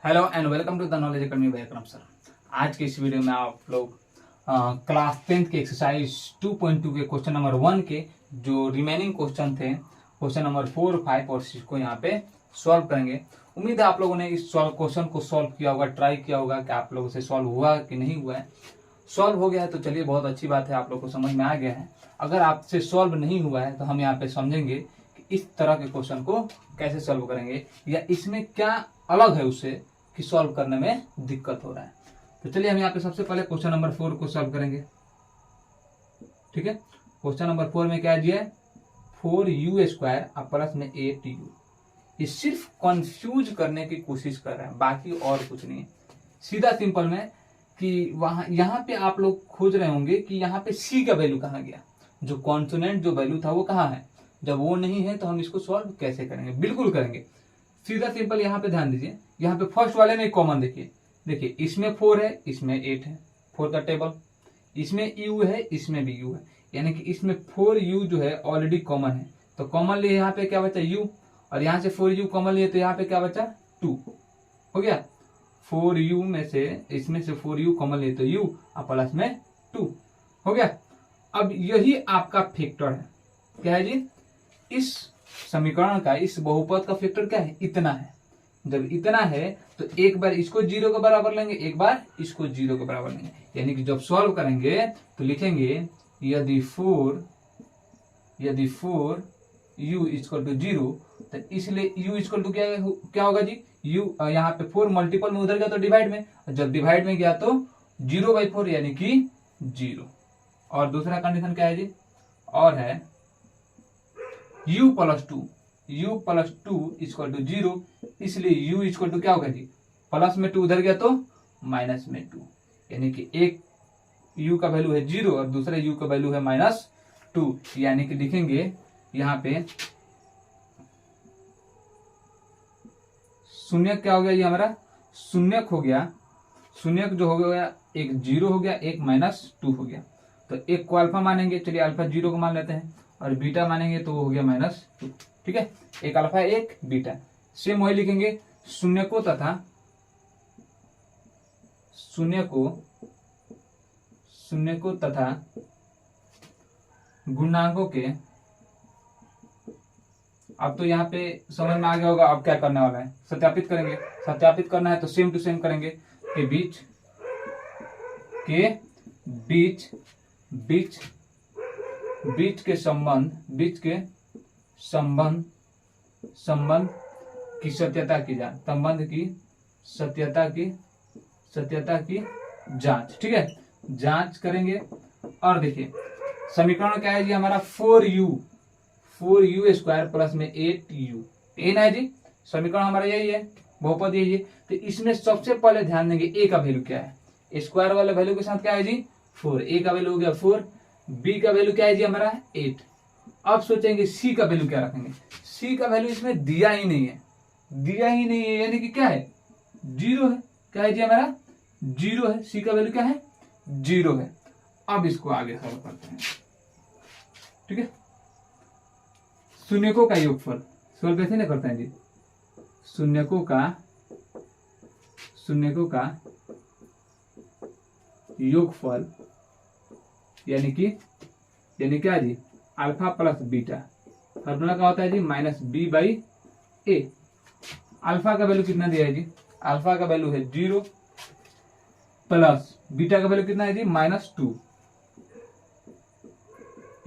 Hello and welcome to the knowledge academy by Vikram sir. आज के इस वीडियो में आप लोग क्लास 10th के एक्सरसाइज 2.2 के क्वेश्चन नंबर 1 के जो रिमेनिंग क्वेश्चन थे, क्वेश्चन नंबर 4, 5 और 6 को यहाँ पे सॉल्व करेंगे। उम्मीद है आप लोगों ने इस क्वेश्चन को सॉल्व किया होगा, ट्राई किया होगा कि आप लोगों से सॉल्व हुआ कि नहीं हुआ है। सॉल्व हो गया है तो चलिए बहुत अच्छी बात है, आप लोग को समझ में आ गया है। अगर आपसे सॉल्व नहीं हुआ है तो हम यहाँ पे समझेंगे कि इस तरह के क्वेश्चन को कैसे सॉल्व करेंगे या इसमें क्या अलग है उससे कि सॉल्व करने में दिक्कत हो रहा है। तो चलिए हम यहाँ पे सबसे पहले क्वेश्चन नंबर 4 को सॉल्व करेंगे। ठीक है, क्वेश्चन नंबर 4 में क्या दिया है, 4u² प्लस में 8u। ये सिर्फ कंफ्यूज करने की कोशिश कर रहे हैं, बाकी और कुछ नहीं है। सीधा सिंपल में कि वहां यहाँ पे आप लोग खोज रहे होंगे कि यहाँ पे c का वैल्यू कहाँ गया, जो कॉन्सोनेंट जो वैल्यू था वो कहाँ है। जब वो नहीं है तो हम इसको सॉल्व कैसे करेंगे, बिल्कुल करेंगे। सीधा सिंपल यहाँ पे ध्यान दीजिए, यहाँ पे फर्स्ट वाले में कॉमन देखिए इसमें 4 है, इसमें 8 है, 4 का टेबल, इसमें u है, इसमें भी u है, यानी कि इसमें 4u जो है ऑलरेडी कॉमन है। तो कॉमन लिए यहाँ पे क्या बचा u, और यहाँ से 4u कॉमन लिए तो यहाँ पे क्या बचा 2। हो गया, 4u में से इसमें से 4u कॉमन लिए तो u और प्लस में 2 हो गया। अब यही आपका फैक्टर है, क्या है जी, इस समीकरण का, इस बहुपद का फैक्टर क्या है, इतना है। जब इतना है तो एक बार इसको 0 के बराबर लेंगे, एक बार इसको 0 के बराबर लेंगे, यानी कि जब सॉल्व करेंगे तो लिखेंगे यदि 4u इक्वल टू 0, तो इसलिए u इक्वल टू क्या होगा जी, u यहाँ पे 4 मल्टीपल में उधर गया तो डिवाइड में, जब डिवाइड में गया तो 0/4 यानी कि 0। और दूसरा कंडीशन क्या है जी, और है u प्लस 2 इक्वल टू 0, इसलिए u इक्वल टू क्या होगा जी, प्लस में 2 उधर गया तो माइनस में 2, यानी कि एक u का वैल्यू है 0 और दूसरे u का वैल्यू है -2, यानी कि लिखेंगे यहाँ पे शून्य क्या हो गया, ये हमारा शून्यक हो गया। शून्यक जो हो गया, एक 0 हो गया, एक -2 हो गया। तो एक को अल्फा मानेंगे, चलिए अल्फा 0 को मान लेते हैं, और बीटा मानेंगे तो वो हो गया -2। ठीक है, एक अल्फा एक बीटा। सेम वही लिखेंगे, शून्य को तथा गुणांकों के, अब तो यहाँ पे समझ में आ गया होगा अब क्या करने वाला है, सत्यापित करेंगे। सत्यापित करना है तो सेम टू सेम करेंगे के बीच के संबंध की सत्यता की जांच, संबंध की सत्यता की जांच। ठीक है, जांच करेंगे। और देखिए समीकरण क्या है जी हमारा, 4u² प्लस में 8u, यही ना है जी, समीकरण हमारा यही है, बहुपद यही है। तो इसमें सबसे पहले ध्यान देंगे a का वैल्यू क्या है, स्क्वायर वाले वैल्यू के साथ क्या है जी 4, a का वैल्यू हो गया 4, b का वैल्यू क्या है जी हमारा 8। अब सोचेंगे c का वैल्यू क्या रखेंगे, c का वैल्यू इसमें दिया ही नहीं है, यानी कि क्या है 0 है, क्या है जी हमारा 0 है, c का वैल्यू क्या है 0 है। अब इसको आगे सॉल्व करते हैं। ठीक है, शून्यकों का योगफल सॉल्व कैसे ना करते हैं जी, शून्यकों का योगफल यानी क्या जी, अल्फा प्लस बीटा। फॉर्मूला क्या होता है जी, -b/a। अल्फा का वैल्यू कितना दिया है जी, अल्फा का वैल्यू है 0 प्लस बीटा का वैल्यू कितना है जी -2,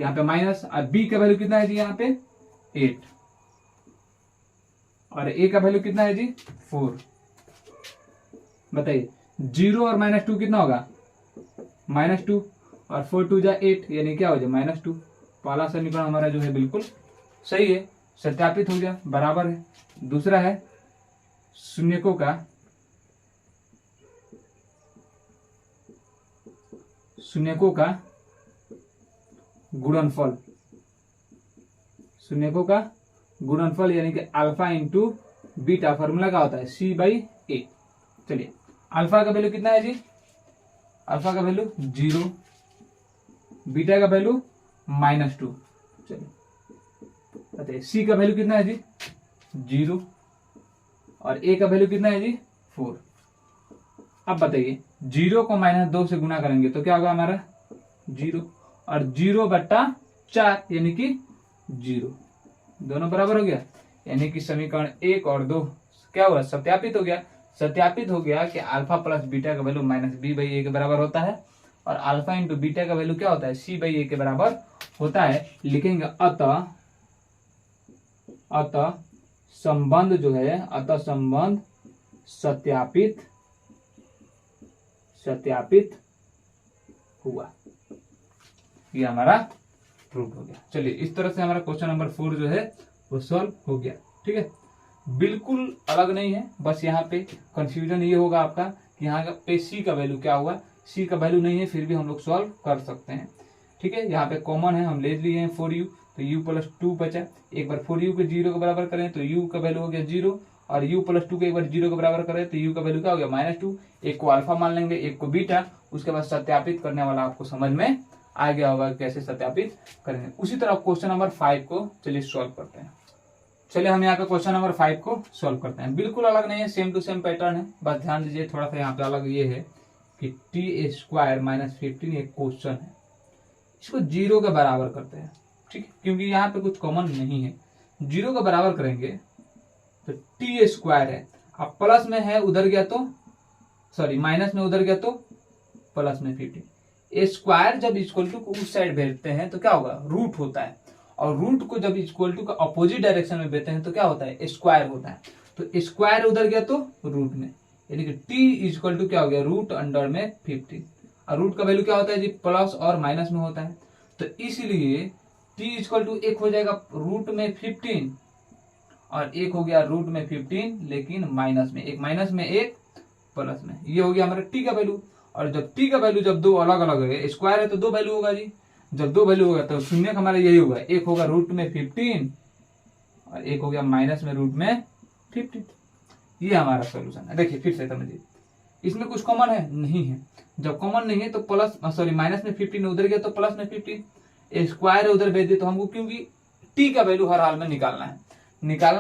यहाँ पे माइनस, और b का वैल्यू कितना है जी यहाँ पे 8, और a का वैल्यू कितना है जी 4। बताइए 0 और -2 कितना होगा -2, और 4 2 जा 8, यानी क्या हो जाए -2। पहला समीकरण हमारा जो है बिल्कुल सही है, सत्यापित हो गया, बराबर है। दूसरा है शून्यकों का गुणनफल, यानी कि अल्फा इंटू बीटा। फॉर्मूला क्या होता है c/a। चलिए अल्फा का वैल्यू कितना है जी, अल्फा का वैल्यू 0, बीटा का वैल्यू -2। चलिए बताइए c का वैल्यू कितना है जी 0, और a का वैल्यू कितना है जी 4। अब बताइए 0 को -2 से गुना करेंगे तो क्या होगा हमारा 0, और 0/4 यानी कि 0, दोनों बराबर हो गया। यानी कि समीकरण 1 और 2 क्या हुआ, सत्यापित हो गया। सत्यापित हो गया कि अल्फा प्लस बीटा का वैल्यू -b/a के बराबर होता है, और अल्फा इंटू बीटा का वैल्यू क्या होता है, c/a के बराबर होता है। लिखेंगे अतः संबंध जो है, अतः संबंध सत्यापित हुआ। ये हमारा प्रूफ हो गया। चलिए इस तरह से हमारा क्वेश्चन नंबर 4 जो है वो सॉल्व हो गया। ठीक है, बिल्कुल अलग नहीं है, बस यहाँ पे कंफ्यूजन ये होगा आपका कि यहाँ पे सी का वैल्यू क्या हुआ। सी का वैल्यू नहीं है, फिर भी हम लोग सॉल्व कर सकते हैं। ठीक है, यहाँ पे कॉमन है, हम ले लिए हैं 4u, तो u + 2 बचा। एक बार 4u के 0 के बराबर करें तो u का वैल्यू हो गया 0, और u + 2 के एक बार 0 के बराबर करें तो u का वैल्यू क्या हो गया -2। एक को अल्फा मान लेंगे, एक को बीटा, उसके बाद सत्यापित करने वाला आपको समझ में आ गया होगा कैसे सत्यापित करेंगे। उसी तरह क्वेश्चन नंबर 5 को चलिए सॉल्व करते हैं। चलिए हम यहाँ पे क्वेश्चन नंबर 5 को सॉल्व करते हैं। बिल्कुल अलग नहीं है, सेम टू सेम पैटर्न है, बस ध्यान दीजिए थोड़ा सा यहाँ पे अलग ये है कि t² - 15 एक क्वेश्चन है, इसको 0 के बराबर करते हैं। ठीक है, क्योंकि यहाँ पे कुछ कॉमन नहीं है, 0 के बराबर करेंगे तो t² है, अब प्लस में है उधर गया तो सॉरी माइनस में उधर गया तो प्लस में 15। स्क्वायर जब इक्वल टू को उस साइड भेजते हैं तो क्या होगा, रूट होता है, और रूट को जब इक्वल टू का अपोजिट डायरेक्शन में भेजते हैं तो क्या होता है, स्क्वायर होता है। तो स्क्वायर उधर गया तो रूट में, यानी कि t = क्या हो गया, √15, और रूट का वैल्यू क्या होता है जी, प्लस और माइनस में होता है। तो इसलिए t = एक हो जाएगा √15, और एक हो गया √15 लेकिन माइनस में, एक माइनस में एक प्लस में, ये हो गया हमारा t का वैल्यू। और जब t का वैल्यू जब दो अलग अलग है, स्क्वायर है तो दो वैल्यू होगा जी, जब दो वैल्यू होगा तो शून्य हमारा यही होगा, एक होगा √15 और एक हो गया माइनस में √15। ये हमारा सोल्यूशन है। देखिए फिर से समझिए, इसमें कुछ कॉमन है नहीं है, जब कॉमन नहीं है तो प्लस सॉरी माइनस में 15 उधर गया तो प्लस में 15, स्क्वायर है उधर भेज दिए तो हमको, क्योंकि t का वैल्यू हर हाल में निकालना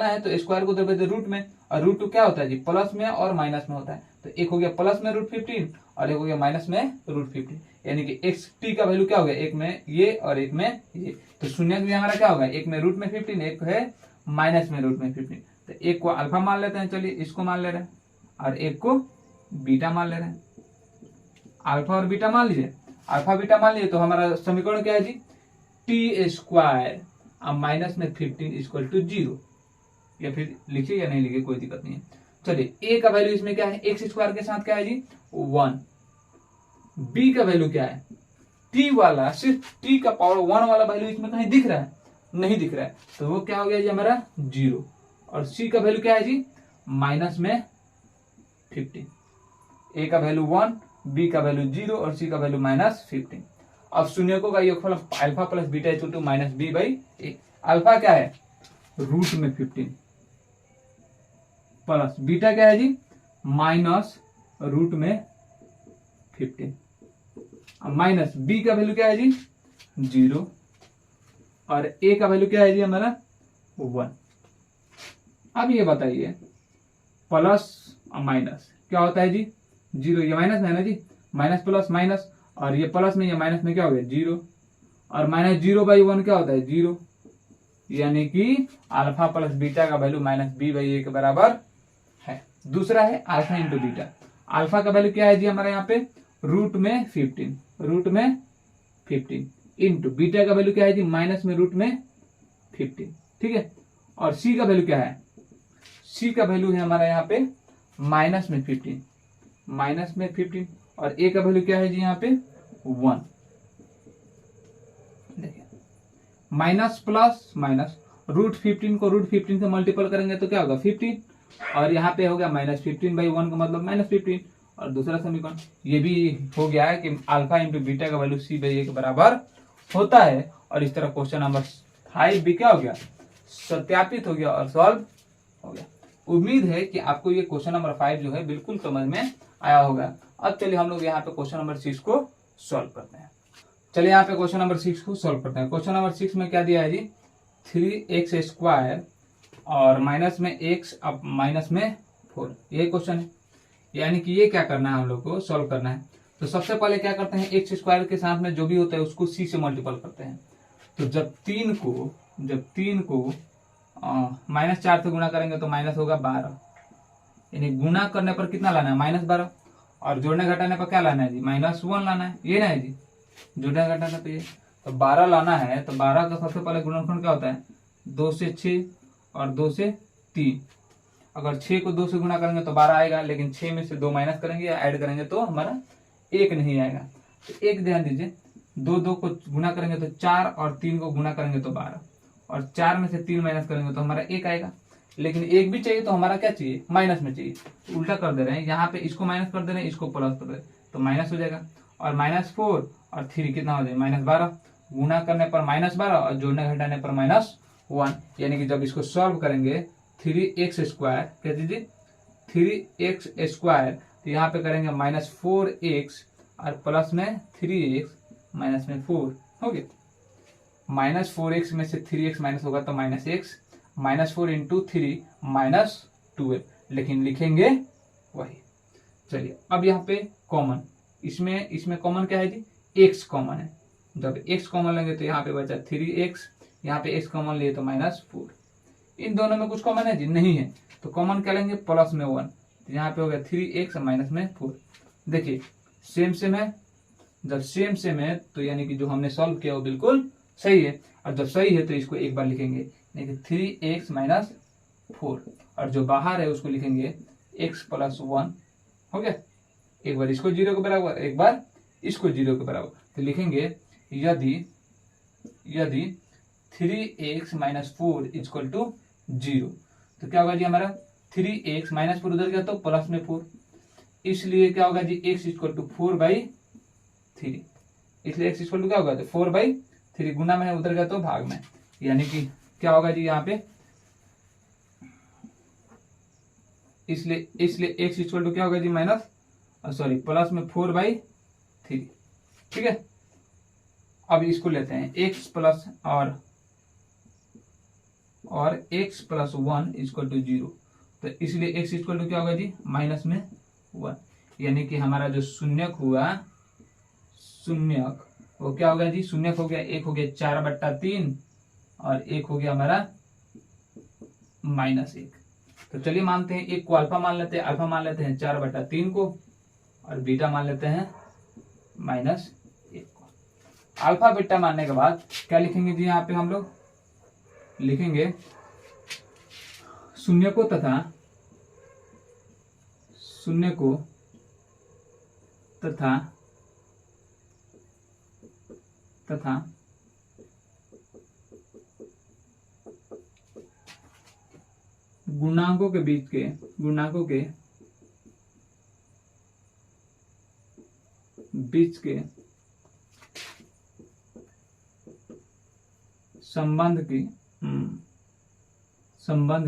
है तो स्क्वायर को उधर भेज दिए रूट में, और √2 क्या होता है जी, प्लस में और माइनस में होता है। तो एक हो गया प्लस में √15 और एक हो गया माइनस में √15, यानी कि x t का वैल्यू क्या हो गया, एक में ये और एक में ये। तो शून्य भी हमारा क्या होगा, एक में √15, एक है माइनस में √15। तो एक को अल्फा मान लेते हैं, चलिए इसको मान ले रहे हैं, और एक को बीटा मान ले रहे हैं। अल्फा और बीटा मान लीजिए, अल्फा बीटा मान लीजिए तो हमारा समीकरण क्या है जी, t² अब माइनस में 15 = 0, या फिर लिखिए या नहीं लिखिए कोई दिक्कत नहीं है। चलिए a का वैल्यू इसमें क्या है, x² के साथ क्या है जी 1, b का वैल्यू क्या है, t वाला सिर्फ t का पावर 1 वाला वैल्यू इसमें कहीं दिख रहा है, नहीं दिख रहा है, तो वो क्या हो गया जी हमारा 0, और c का वैल्यू क्या है जी माइनस में 15, a का वैल्यू 1, b का वैल्यू 0 और c का वैल्यू -15। अब शून्यकों का योगफल alpha plus beta = -b/a। Alpha क्या है √15 प्लस बीटा क्या है जी -√15, माइनस बी का वैल्यू क्या है जी 0, और ए का वैल्यू क्या है जी हमारा 1। अब ये बताइए प्लस और माइनस क्या होता है जी 0, ये माइनस में है ना जी, माइनस प्लस माइनस, और ये प्लस में या माइनस में क्या हो गया 0, और -0/1 क्या होता है 0, यानी कि अल्फा प्लस बीटा का वैल्यू -b/a के बराबर है। दूसरा है अल्फा इंटू बीटा, अल्फा का वैल्यू क्या है जी हमारे यहाँ पे √15 इंटू बीटा का वैल्यू क्या है जी माइनस में √15, ठीक है। और सी का वैल्यू क्या है, सी का वैल्यू है हमारा यहाँ पे माइनस में 15, और ए का वैल्यू क्या है जी यहाँ पे 1। देखिए माइनस प्लस माइनस, √15 को √15 से मल्टीपल करेंगे तो क्या होगा 15, और यहाँ पे हो गया -15/1 का मतलब -15। और दूसरा समीकरण ये भी हो गया है कि अल्फा इंटू बीटा का वैल्यू c/a के बराबर होता है। और इस तरह क्वेश्चन नंबर 5 भी क्या हो गया, सत्यापित हो गया और सॉल्व हो गया। उम्मीद है कि आपको ये क्वेश्चन नंबर 5 जो है बिल्कुल समझ में आया होगा। अब चलिए हम लोग यहाँ पे क्वेश्चन नंबर 6 को सॉल्व करते हैं। चलिए यहाँ पे क्वेश्चन नंबर 6 को सॉल्व करते हैं। क्वेश्चन नंबर 6 में क्या दिया है जी 3x² और माइनस में x अब माइनस में 4, ये क्वेश्चन है। यानी कि ये क्या करना है हम लोग को सॉल्व करना है। तो सबसे पहले क्या करते हैं, एक्स स्क्वायर के साथ में जो भी होता है उसको सी से मल्टीपल करते हैं। तो जब 3 को -4 से गुणा करेंगे तो माइनस होगा 12, यानी गुणा करने पर कितना लाना है -12, और जोड़ने घटाने पर क्या लाना है जी -1 लाना है, ये ना है जी जोड़ने घटाने पर ये। तो 12 लाना है तो 12 का सबसे पहले गुणनफल क्या होता है 2 से 6 और 2 से 3। अगर 6 को 2 से गुणा करेंगे तो 12 आएगा, लेकिन 6 में से 2 माइनस करेंगे या ऐड करेंगे तो हमारा 1 नहीं आएगा। तो एक ध्यान दीजिए, 2 को गुणा करेंगे तो 4 और 3 को गुणा करेंगे तो 12, और 4 में से 3 माइनस करेंगे तो हमारा 1 आएगा। लेकिन 1 भी चाहिए तो हमारा क्या चाहिए माइनस में चाहिए, तो उल्टा कर दे रहे हैं, यहाँ पे इसको माइनस कर दे रहे हैं, इसको प्लस कर दे रहे हैं, तो माइनस हो जाएगा। और -4 और 3 कितना हो जाएगा -12, गुणा करने पर -12 और जोड़ने घटाने पर -1, यानी कि जब इसको सॉल्व करेंगे 3x² कह दीजिए 3x², तो यहाँ पे करेंगे -4x और प्लस में 3x माइनस में 4 हो गया। -4x में से 3x माइनस होगा तो -x, -4 इंटू 3 -12, लेकिन लिखेंगे वही। चलिए अब यहाँ पे कॉमन, इसमें कॉमन क्या है जी x कॉमन है। जब x कॉमन लेंगे तो यहाँ पे बचा 3x, यहाँ पे x कॉमन लिए तो -4। इन दोनों में कुछ कॉमन है जी नहीं है, तो कॉमन क्या लेंगे प्लस में 1, तो यहाँ पे हो गया 3x माइनस में 4। देखिए सेम है, जब सेम है तो यानी कि जो हमने सॉल्व किया वो बिल्कुल सही है, और जब सही है तो इसको एक बार लिखेंगे, यानी कि 3x माइनस 4, और जो बाहर है उसको लिखेंगे x प्लस 1 हो गया। एक बार इसको 0 के बराबर, एक बार इसको 0 के बराबर, तो लिखेंगे यदि 3x माइनस 4 इक्वल टू 0, तो क्या होगा जी हमारा 3x माइनस 4 उधर गया तो प्लस में 4, इसलिए क्या होगा जी x इक्वल टू 4/3, इसलिए x इक्वल टू क्या होगा 4/3, गुना में उधर गया तो भाग में, यानी कि क्या होगा जी यहाँ पे, इसलिए x इक्वल टू क्या होगा जी प्लस में 4/3, ठीक है। अब इसको लेते हैं x प्लस और x प्लस 1 इक्वल टू 0, तो इसलिए x इक्वल टू क्या होगा जी माइनस में 1, यानी कि हमारा जो शून्यक हुआ, शून्यक वो क्या होगा जी, शून्यक हो गया, एक हो गया 4/3 और एक हो गया हमारा -1। तो चलिए मानते हैं एक को अल्फा मान लेते हैं, अल्फा मान लेते हैं 4/3 को, और बीटा मान लेते हैं -1 को। अल्फा बीटा मानने के बाद क्या लिखेंगे जी, यहाँ पे हम लोग लिखेंगे शून्य को तथा गुणांकों के बीच के संबंध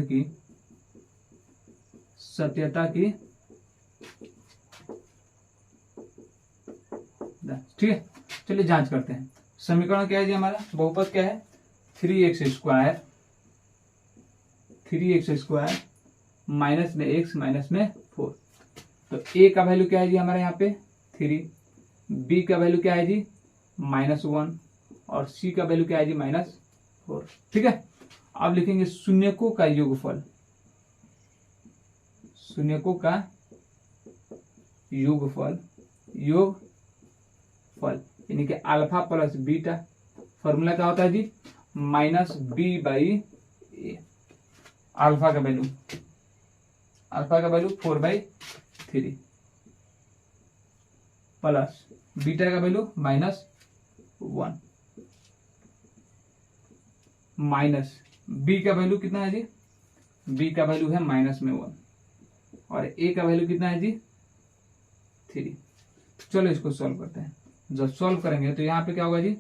की सत्यता की, ठीक है। चलिए जांच करते हैं। समीकरण क्या है जी हमारा, बहुपद क्या है 3x² माइनस में x माइनस में 4। तो a का वैल्यू क्या है जी हमारे यहाँ पे 3, b का वैल्यू क्या है जी -1, और c का वैल्यू क्या है जी -4, ठीक है। अब लिखेंगे शून्यकों का योगफल, यानी कि अल्फा प्लस बीटा, फॉर्मूला क्या होता है जी -b/a। अल्फा का वैल्यू 4/3 प्लस बीटा का वैल्यू -1 माइनस बी का वैल्यू कितना है जी, बी का वैल्यू है -1 और ए का वैल्यू कितना है जी 3। चलो इसको सॉल्व करते हैं। जब सॉल्व करेंगे तो यहाँ पे क्या होगा जी,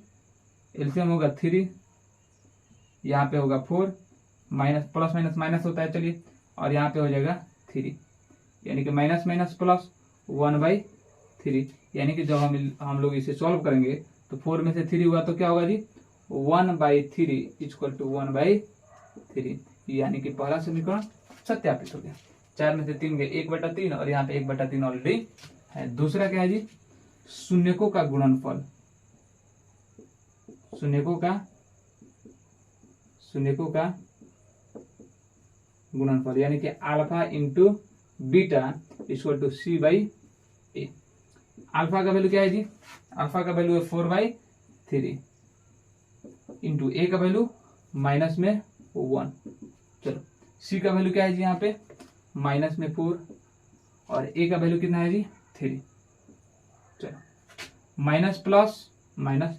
एलसीएम होगा 3, यहाँ पे होगा 4, माइनस प्लस माइनस माइनस होता है, चलिए, और यहाँ पे हो जाएगा 3, यानी कि माइनस माइनस प्लस 1/3, यानी कि जब हम लोग इसे सॉल्व करेंगे तो 4 में से 3 हुआ तो क्या होगा जी 1/3 इक्वल टू 1/3, यानी कि पहला समीकरण सत्यापित हो गया। 4 में से 3 गए 1/3 और यहाँ पे 1/3 ऑलरेडी है। दूसरा क्या है जी, शून्यकों का गुणनफल, शून्यकों का गुणनफल यानी कि alpha into beta equal to C/A। Alpha का वैल्यू क्या है जी, अल्फा का वैल्यू है 4/3 इंटू ए का वैल्यू माइनस में 1। चलो सी का वैल्यू क्या है जी, यहाँ पे माइनस में 4 और ए का वैल्यू कितना है जी 3। चलो माइनस प्लस माइनस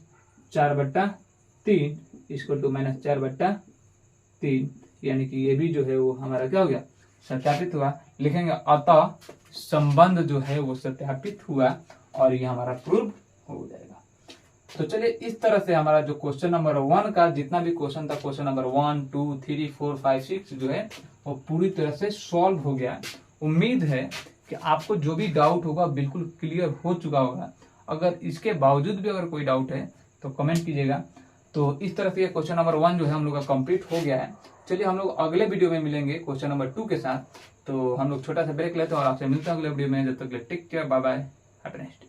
4/3 इसको टू माइनस 4/3 यानी कि ये भी जो है वो हमारा क्या हो गया, सत्यापित हुआ। लिखेंगे अतः संबंध जो है वो सत्यापित हुआ और ये हमारा प्रूव हो जाएगा। तो चलिए इस तरह से हमारा जो क्वेश्चन नंबर 1 का जितना भी क्वेश्चन था, क्वेश्चन नंबर 1 2 3 4 5 6 जो है वो पूरी तरह से सॉल्व हो गया। उम्मीद है कि आपको जो भी डाउट होगा बिल्कुल क्लियर हो चुका होगा। अगर इसके बावजूद भी अगर कोई डाउट है तो कमेंट कीजिएगा। तो इस तरह से क्वेश्चन नंबर 1 जो है हम लोग का कंप्लीट हो गया है। चलिए हम लोग अगले वीडियो में मिलेंगे क्वेश्चन नंबर 2 के साथ। तो हम लोग छोटा सा ब्रेक लेते हैं और आपसे मिलते हैं अगले वीडियो में। जब तक take care, bye bye, happy next.